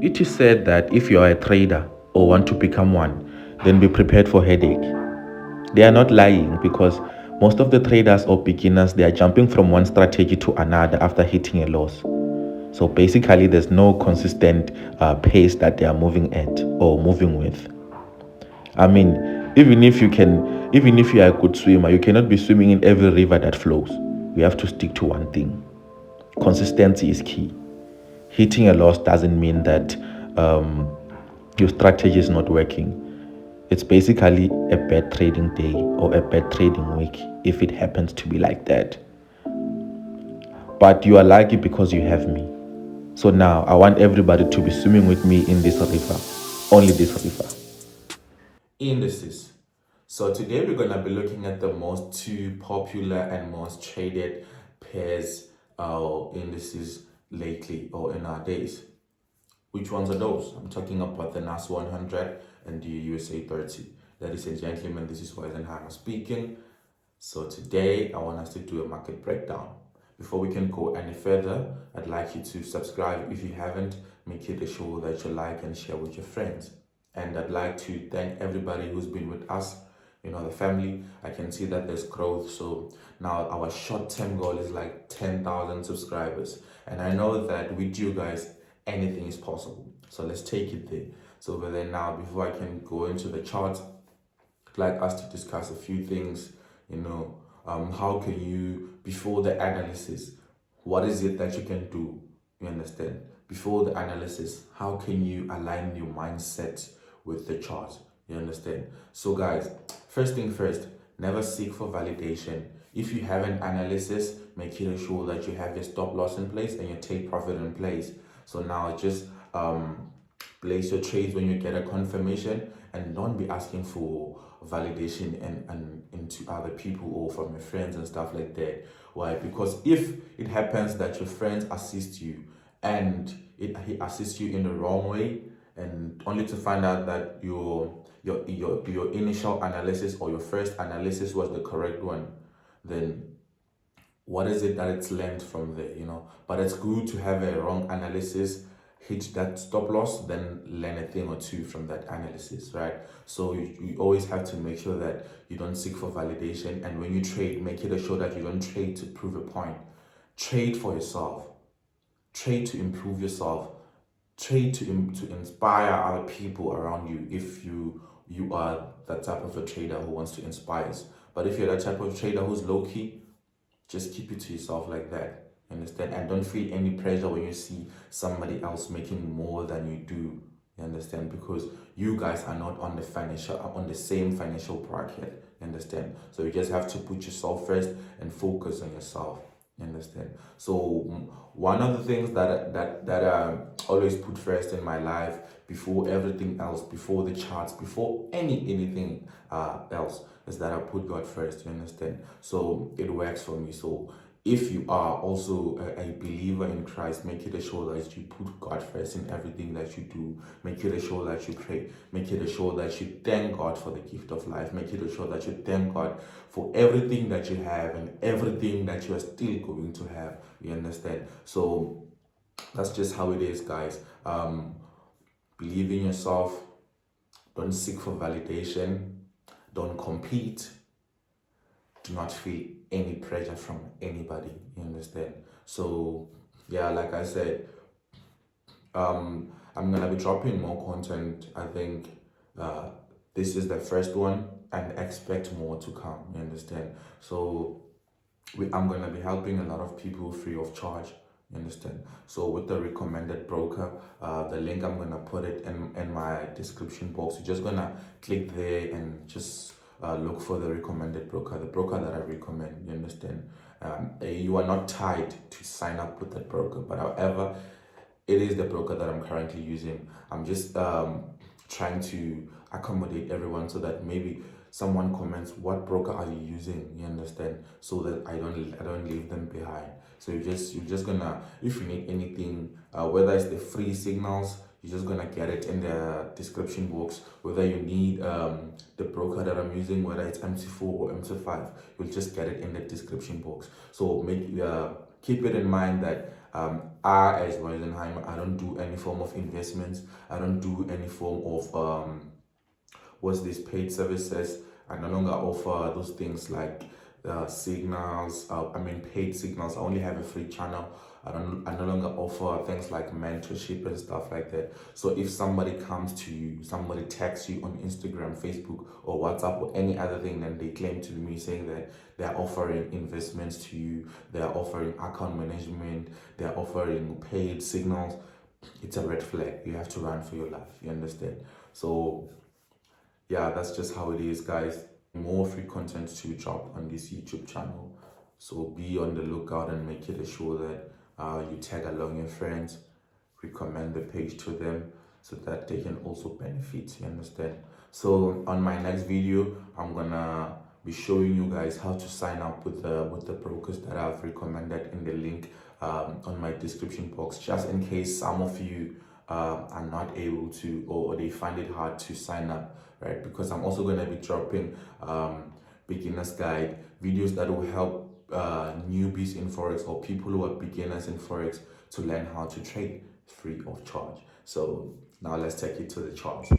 it is said that if you are a trader or want to become one, then be prepared for headache. They are not lying, because most of the traders or beginners, they are jumping from one strategy to another after hitting a loss. So basically, there's no consistent pace that they are moving at or moving with. I mean, even if you are a good swimmer, you cannot be swimming in every river that flows. You have to stick to one thing. Consistency is key. Hitting a loss doesn't mean that your strategy is not working. It's basically a bad trading day or a bad trading week if it happens to be like that. But you are lucky because you have me. So now I want everybody to be swimming with me in this river. Only this river. Indices. So today we're going to be looking at the most two popular and most traded pairs indices lately or in our days. Which ones are those? I'm talking about the NAS100 and the USA 30. Ladies and gentlemen, this is Weisenheimer speaking. So today I want us to do a market breakdown. Before we can go any further, I'd like you to subscribe if you haven't. Make it sure that you like and share with your friends. And I'd like to thank everybody who's been with us, the family. I can see that there's growth. So now our short-term goal is like 10,000 subscribers. And I know that with you guys, anything is possible. So let's take it there. So over there now, before I can go into the chart, I'd like us to discuss a few things. How can you, before the analysis, what is it that you can do? You understand? Before the analysis, how can you align your mindset with the chart? You understand? So guys, first thing first, never seek for validation. If you have an analysis, make sure that you have your stop loss in place and your take profit in place. So now just place your trades when you get a confirmation, and don't be asking for validation and into other people or from your friends and stuff like that. Why? Because if it happens that your friends assist you and he assists you in the wrong way, and only to find out that your initial analysis or your first analysis was the correct one, then what is it that it's learned from there? But it's good to have a wrong analysis, hit that stop loss, then learn a thing or two from that analysis, right? So you always have to make sure that you don't seek for validation, and when you trade, make it sure that you don't trade to prove a point. Trade for yourself. Trade to improve yourself. Trade to inspire other people around you, if you are that type of a trader who wants to inspire us. But if you're that type of trader who's low-key, just keep it to yourself like that. Understand? And don't feel any pressure when you see somebody else making more than you do. You understand? Because you guys are not on the same financial bracket. You understand? So you just have to put yourself first and focus on yourself. You understand? So one of the things that I always put first in my life, before everything else, before the charts, before anything else, is that I put God first. You understand? So it works for me. So if you are also a believer in Christ, make it sure that you put God first in everything that you do. Make it sure that you pray. Make it sure that you thank God for the gift of life. Make it sure that you thank God for everything that you have and everything that you are still going to have. You understand? So that's just how it is, guys. Believe in yourself. Don't seek for validation. Don't compete. Do not feel any pressure from anybody. You understand? So yeah, like I said, I'm gonna be dropping more content. I think this is the first one, and expect more to come. You understand? So I'm gonna be helping a lot of people free of charge. You understand? So with the recommended broker, the link, I'm gonna put it in my description box. You're just gonna click there and just look for the recommended broker, the broker that I recommend. You understand? You are not tied to sign up with that broker, but however, it is the broker that I'm currently using. I'm just trying to accommodate everyone, so that maybe someone comments, what broker are you using? You understand? So that I don't leave them behind. So you're just gonna, if you need anything, whether it's the free signals, you're just gonna get it in the description box. Whether you need the broker that I'm using, whether it's MT4 or MT5, you'll just get it in the description box. So keep it in mind that I, as Weisenheim, I don't do any form of investments. I don't do any form of what's this, paid services. I no longer offer those things like signals. Paid signals. I only have a free channel. I no longer offer things like mentorship and stuff like that. So if somebody comes to you, somebody texts you on Instagram, Facebook, or WhatsApp, or any other thing, then they claim to me saying that they are offering investments to you, they are offering account management, they are offering paid signals, it's a red flag. You have to run for your life. You understand? So yeah, that's just how it is, guys. More free content to drop on this YouTube channel, so be on the lookout and make it sure that you tag along your friends, recommend the page to them so that they can also benefit. You understand? So on my next video, I'm gonna be showing you guys how to sign up with the brokers that I've recommended in the link on my description box, just in case some of you are not able to, or they find it hard to sign up, right? Because I'm also going to be dropping beginners guide videos that will help newbies in forex, or people who are beginners in forex, to learn how to trade free of charge. So now let's take it to the charts.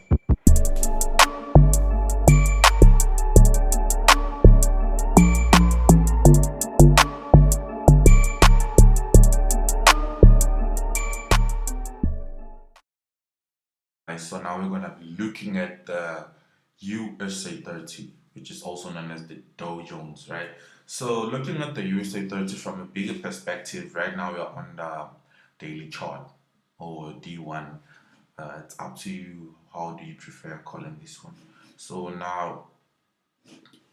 So now we're going to be looking at the USA 30, which is also known as the Dow Jones, right? So looking at the USA 30 from a bigger perspective, right now we're on the daily chart, or D1. It's up to you. How do you prefer calling this one? So now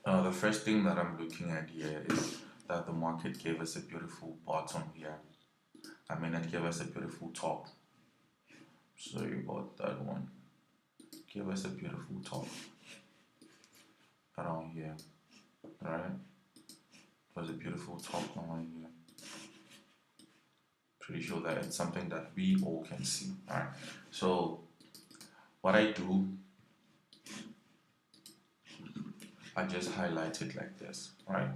the first thing that I'm looking at here is that the market gave us a beautiful bottom here. It gave us a beautiful top. Sorry about that one. Give us a beautiful top around here, right? It was a beautiful top around here. Pretty sure that it's something that we all can see, right? So what I do, I just highlight it like this, right?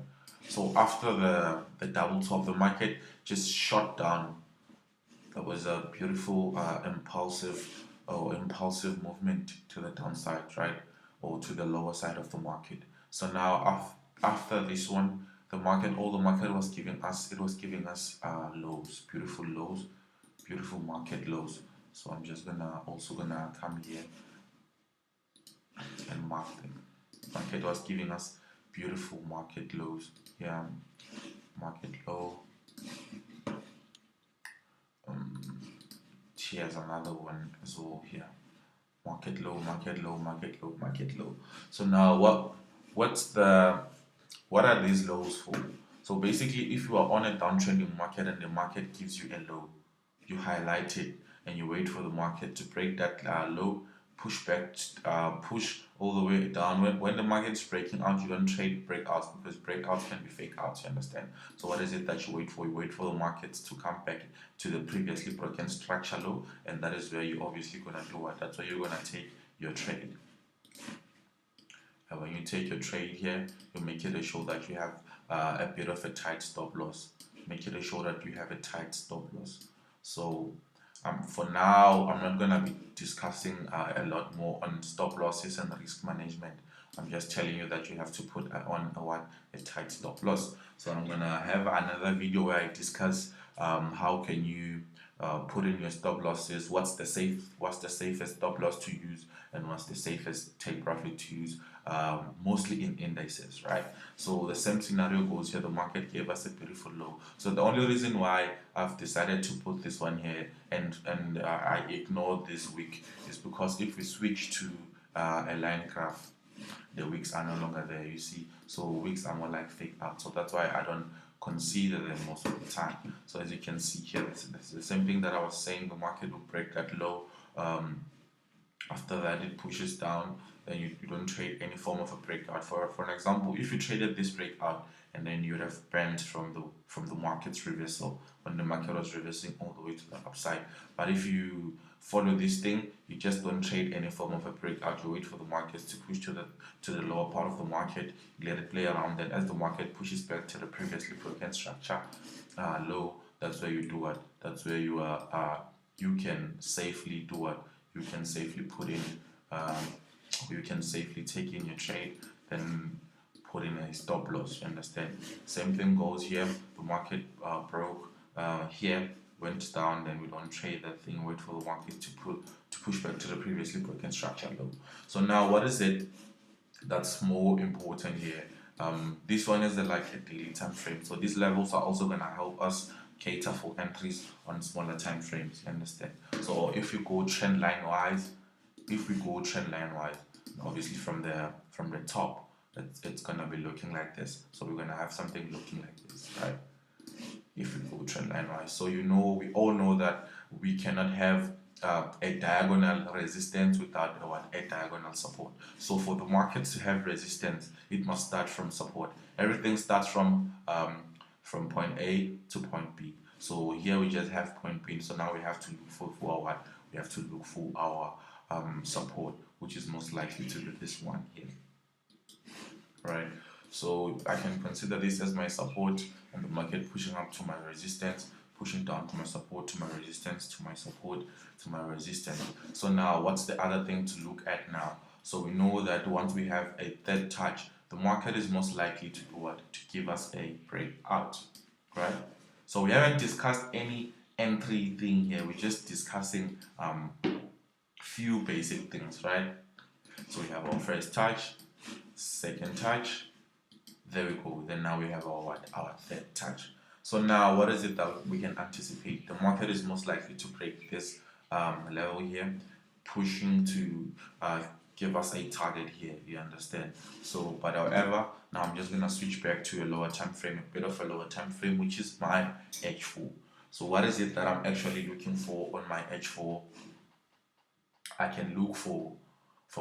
So after the double top, the market just shot down. There was a beautiful impulsive movement to the downside, right, or to the lower side of the market. So now after this one, all the market was giving us, it was giving us lows, beautiful market lows. So I'm just gonna come here and mark them. Market was giving us beautiful market lows. Yeah, market low. Here's another one as well here. Market low, market low, market low, market low. So now what are these lows for? So basically, if you are on a downtrending market and the market gives you a low, you highlight it and you wait for the market to break that low, push back, push all the way down. When the market is breaking out, you don't trade breakouts, because breakouts can be fake outs. You understand? So what is it that you wait for? You wait for the markets to come back to the previously broken structure low, and that is where you're obviously gonna do what? That's where you're gonna take your trade. And when you take your trade here, you make it sure that you have a bit of a tight stop loss. Make it sure that you have a tight stop loss. So for now, I'm not gonna be discussing a lot more on stop losses and risk management. I'm just telling you that you have to put on a tight stop loss. So I'm gonna have another video where I discuss how can you put in your stop losses, what's the safest stop loss to use, and what's the safest take profit to use, mostly in indices, right? So the same scenario goes here. The market gave us a beautiful low. So the only reason why I've decided to put this one here and I ignore this week is because if we switch to a line graph, the wicks are no longer there, you see. So wicks are more like fake out. So that's why I don't consider them most of the time. So as you can see here, it's the same thing that I was saying. The market will break that low. After that, it pushes down. Then you don't trade any form of a breakout. For an example, if you traded this breakout and then you would have bent from the market's reversal when the market was reversing all the way to the upside. But if you follow this thing, you just don't trade any form of a breakout. You wait for the markets to push to the lower part of the market. You let it play around. Then as the market pushes back to the previously broken structure low, that's where you do what? That's where you can safely do what you can safely put in. Um, you can safely take in your trade, then put in a stop loss. You understand? Same thing goes here. The market broke here, went down, then we don't trade that thing. Wait for the market to push back to the previously broken structure low. So now, what is it that's more important here? This one is like a daily time frame. So these levels are also gonna help us cater for entries on smaller time frames. You understand? So if you go trend line wise, obviously from the top, it's gonna be looking like this. So we're gonna have something looking like this, right? If we go trend line wise, so we all know that we cannot have a diagonal resistance without a diagonal support. So for the market to have resistance, it must start from support. Everything starts from point A to point B. So here we just have point B. So now we have to look for our what? We have to look for our support, which is most likely to be this one here, right? So I can consider this as my support, and the market pushing up to my resistance, pushing down to my support, to my resistance, to my support, to my resistance. So now what's the other thing to look at now? So we know that once we have a third touch, the market is most likely to do what? To give us a breakout, right? So we haven't discussed any entry thing here. We're just discussing few basic things, right? So we have our first touch, second touch, there we go. Then now we have our third touch. So now what is it that we can anticipate? The market is most likely to break this level here, pushing to give us a target here. You understand? So, but however, now I'm just gonna switch back to a lower time frame, a bit of a lower time frame, which is my H4. So what is it that I'm actually looking for on my H4? I can look for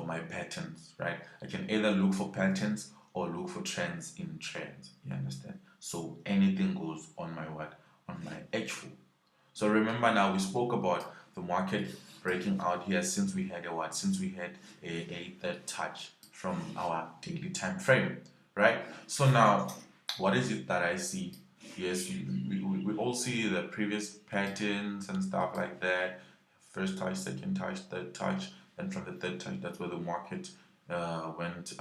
my patterns, right? I can either look for patterns or look for trends in trends. You understand? So anything goes on my what? On my H4. So remember now we spoke about the market breaking out here since we had a what? Since we had a third touch from our daily time frame, right? So now what is it that I see? Yes, we all see the previous patterns and stuff like that. First touch, second touch, third touch, and from the third touch, that's where the market went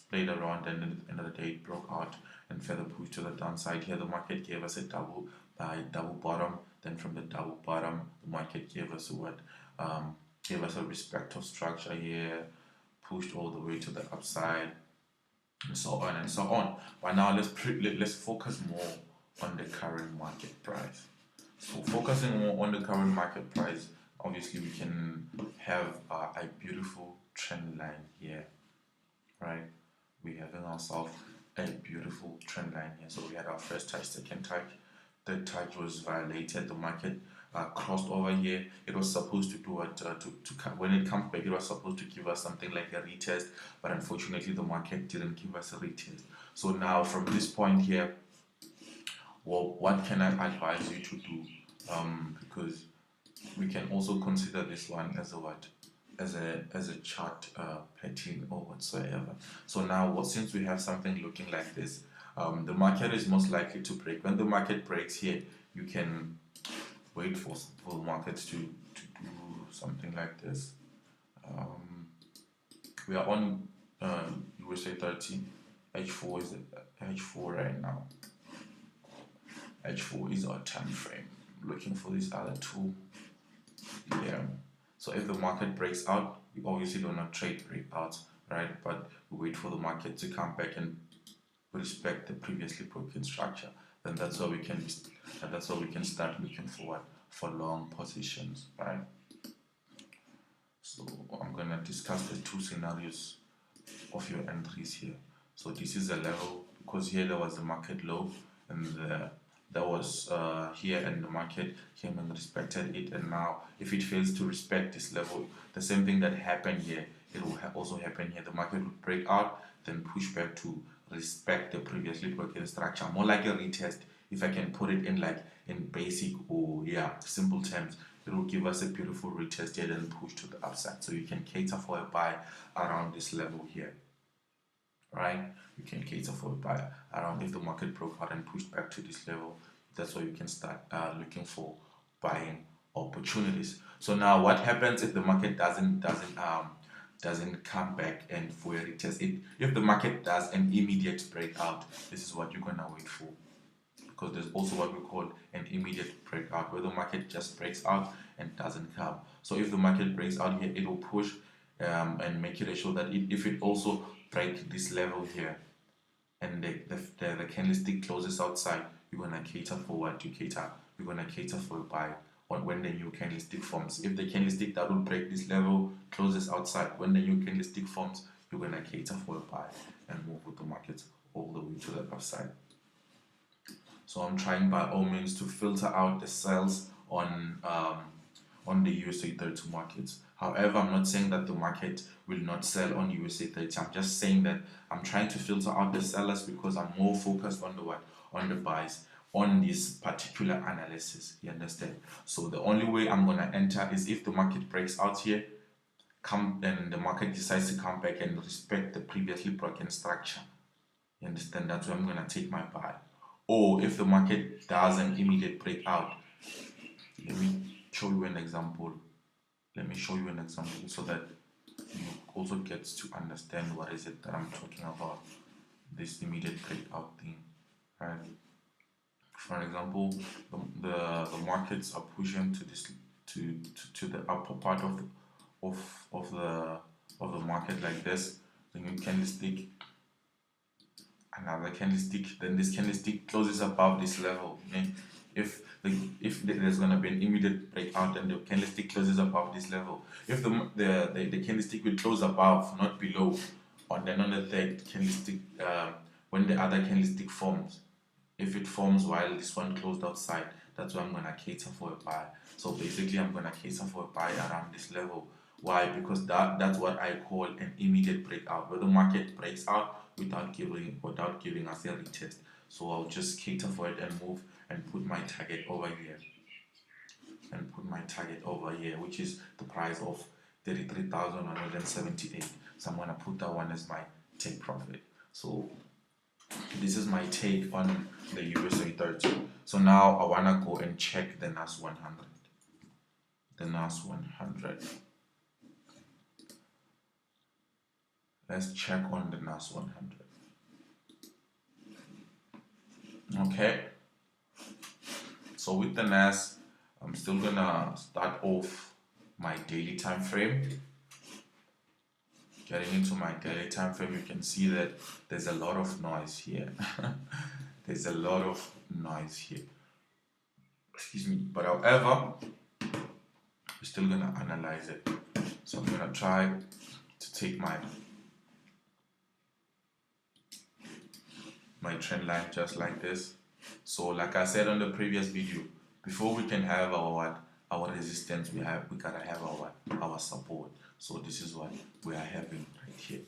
played around, and at the end of the day, it broke out and further pushed to the downside. Here, the market gave us a double bottom. Then from the double bottom, the market gave us gave us a respective structure here, pushed all the way to the upside, and so on and so on. But now let's focus more on the current market price. So focusing more on the current market price, obviously we can have a beautiful trend line here, right? We're having ourselves a beautiful trend line here. So we had our first touch, second touch, third touch was violated. The market crossed over here. It was supposed to do what when it comes back, it was supposed to give us something like a retest, but unfortunately the market didn't give us a retest. So now from this point here, well, what can I advise you to do? Because we can also consider this one as a what? As a chart pattern or whatsoever. So now, since we have something looking like this, the market is most likely to break. When the market breaks here, you can wait for the markets to do something like this. We are on USA30. H4 is H4 right now. H4 is our time frame. Looking for this other two here. So if the market breaks out, we obviously do not trade breakouts, right? But we wait for the market to come back and respect the previously broken structure. Then that's where we can start looking forward for long positions, right? So I'm gonna discuss the two scenarios of your entries here. So this is a level, because here there was a market low, and that was here, and the market came and respected it. And now if it fails to respect this level, the same thing that happened here, it will also happen here. The market will break out, then push back to respect the previously broken structure, more like a retest. If I can put it in basic or simple terms, it will give us a beautiful retest here, then push to the upside. So you can cater for a buy around this level here, right? You can cater for a buy around if the market broke out and pushed back to this level. That's where you can start looking for buying opportunities. So now what happens if the market doesn't come back and for a retest? If the market does an immediate breakout, this is what you're gonna wait for, because there's also what we call an immediate breakout, where the market just breaks out and doesn't come. So if the market breaks out here, it will push and make it sure that if it also break this level here and the candlestick closes outside, you're gonna cater for what you cater. You're gonna cater for a buy when the new candlestick forms. If the candlestick that will break this level closes outside, when the new candlestick forms, you're gonna cater for a buy and move with the market all the way to the upside. So I'm trying by all means to filter out the sells on the USA 30 markets. However, I'm not saying that the market will not sell on USA 30. I'm just saying that I'm trying to filter out the sellers because I'm more focused on the what? On the buys, on this particular analysis. You understand? So the only way I'm gonna enter is if the market breaks out here, and the market decides to come back and respect the previously broken structure. You understand? That's where I'm gonna take my buy. Or if the market does an immediate breakout, let me show you an example. Let me show you an example so that you also get to understand what is it that I'm talking about, this immediate breakout thing, right? For example, the markets are pushing to this to the upper part of the market like this. Then you candlestick, another candlestick, then this candlestick closes above this level. Okay? If there's going to be an immediate breakout and the candlestick closes above this level, if the candlestick will close above, not below, and then on the third candlestick, when the other candlestick forms, if it forms while this one closed outside, that's why I'm going to cater for a buy. So basically I'm going to cater for a buy around this level. Why? Because that's what I call an immediate breakout, where the market breaks out without giving us a retest. So I'll just cater for it and move and put my target over here, which is the price of 33,178. So I'm gonna put that one as my take profit. So this is my take on the USA 30. So now I wanna go and check the NAS100. The NAS100. Let's check on the NAS100. Okay. So with the NAS, I'm still gonna start off my daily time frame. Getting into my daily time frame, you can see that there's a lot of noise here. There's a lot of noise here. Excuse me. But however, we're still gonna analyze it. So I'm gonna try to take my trend line just like this. So like I said on the previous video, before we can have our resistance, we gotta have our support. So this is what we are having right here.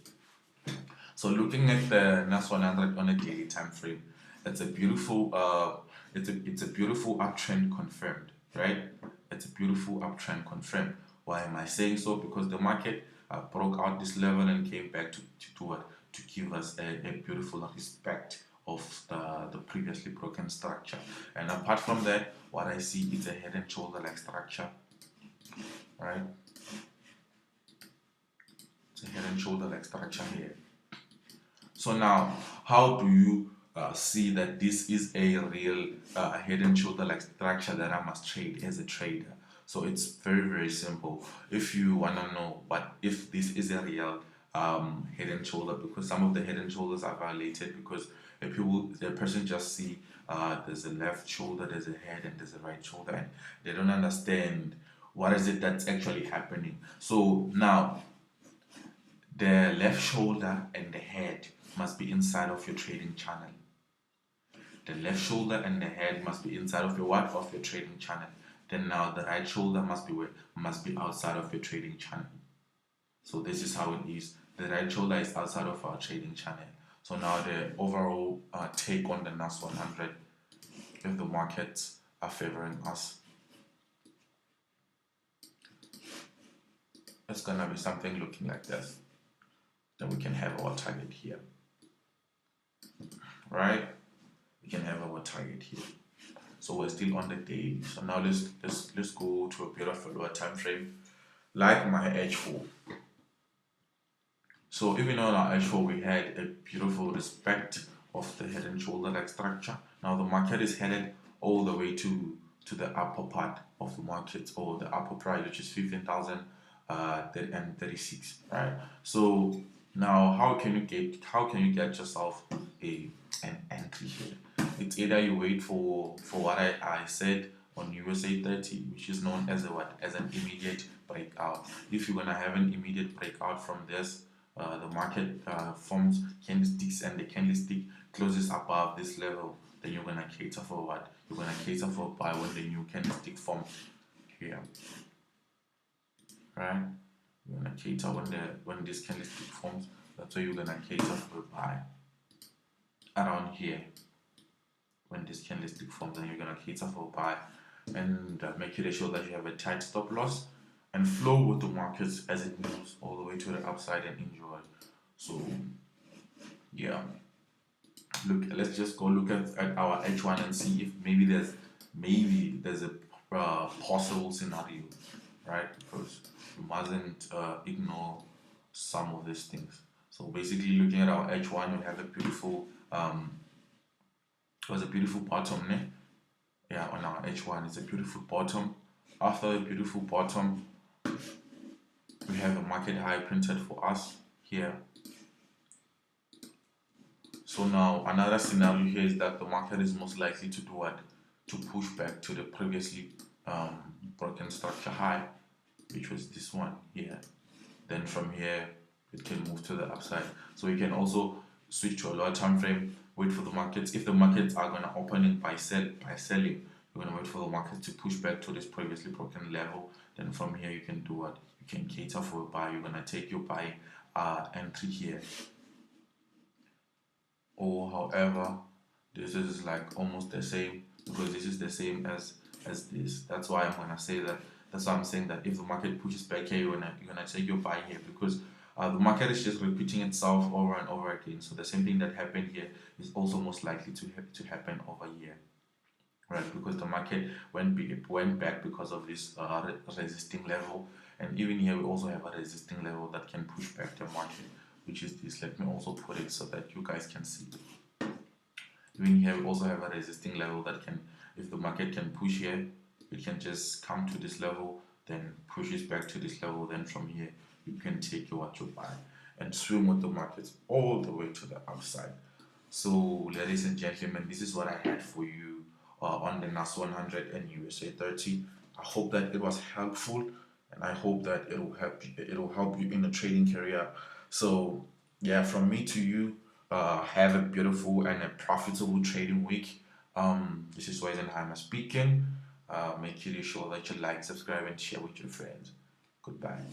So looking at the NAS100 on a daily time frame, it's a beautiful it's a beautiful uptrend confirmed, right? It's a beautiful uptrend confirmed. Why am I saying so? Because the market broke out this level and came back to what? To give us a beautiful respect of the previously broken structure. And apart from that, what I see is a head and shoulder like structure, right? It's a head and shoulder like structure here. So now, how do you see that this is a real head and shoulder like structure that I must trade as a trader? So it's very, very simple. If you want to know if this is a real head and shoulder, because some of the head and shoulders are violated because the person just see there's a left shoulder, there's a head, and there's a right shoulder, and they don't understand what is it that's actually happening. So now, the left shoulder and the head must be inside of your trading channel. The left shoulder and the head must be inside of your what? Of your trading channel. Then now the right shoulder must be outside of your trading channel. So this is how it is. The right shoulder is outside of our trading channel. So now the overall take on the NAS100, if the markets are favoring us, it's gonna be something looking like this. Then we can have our target here, right? We can have our target here. So we're still on the daily. So now let's go to a bit of a lower time frame, like my H4. So even on our H4, we had a beautiful respect of the head and shoulder like structure. Now the market is headed all the way to the upper part of the market, or the upper price, which is 15,036, right? So now how can you get yourself an entry here? It's either you wait for what I said on USA 30, which is known as an immediate breakout. If you're gonna have an immediate breakout from this, the market forms candlesticks and the candlestick closes above this level, then you're gonna cater for what? You're gonna cater for buy when the new candlestick forms here, right? You're gonna cater when this candlestick forms. That's why you're gonna cater for buy around here. When this candlestick forms, then you're gonna cater for buy and make sure that you have a tight stop loss and flow with the markets as it moves all the way to the upside and enjoy. So yeah, look, let's just go look at our H1 and see if maybe there's a possible scenario, right? Because you mustn't ignore some of these things. So basically, looking at our H1, we have a beautiful was a beautiful bottom, ne? Yeah, on our H1, it's a beautiful bottom. After a beautiful bottom, we have a market high printed for us here. So now another scenario here is that the market is most likely to do what? To push back to the previously broken structure high, which was this one here. Then from here it can move to the upside. So you can also switch to a lower time frame, wait for the markets. If the markets are gonna open in by selling, you're gonna wait for the market to push back to this previously broken level. Then from here you can do what? You can cater for a buy. You're gonna take your buy entry here. Or however, this is like almost the same, because this is the same as this. That's why I'm gonna say that. That's why I'm saying that if the market pushes back here, you're gonna take your buy here, because the market is just repeating itself over and over again. So the same thing that happened here is also most likely to happen over here, right? Because the market went back because of this resisting level, and even here we also have a resisting level that can push back the market, which is this. Let me also put it so that you guys can see. Even here we also have a resisting level that can, if the market can push here, it can just come to this level, then pushes back to this level, then from here you can take what you buy and swim with the markets all the way to the upside. So ladies and gentlemen, this is what I had for you on the NAS100 and USA30. I hope that it was helpful, and I hope that it will help you in a trading career. So yeah, from me to you, have a beautiful and a profitable trading week. This is Weisenheimer speaking. Make sure that you like, subscribe, and share with your friends. Goodbye.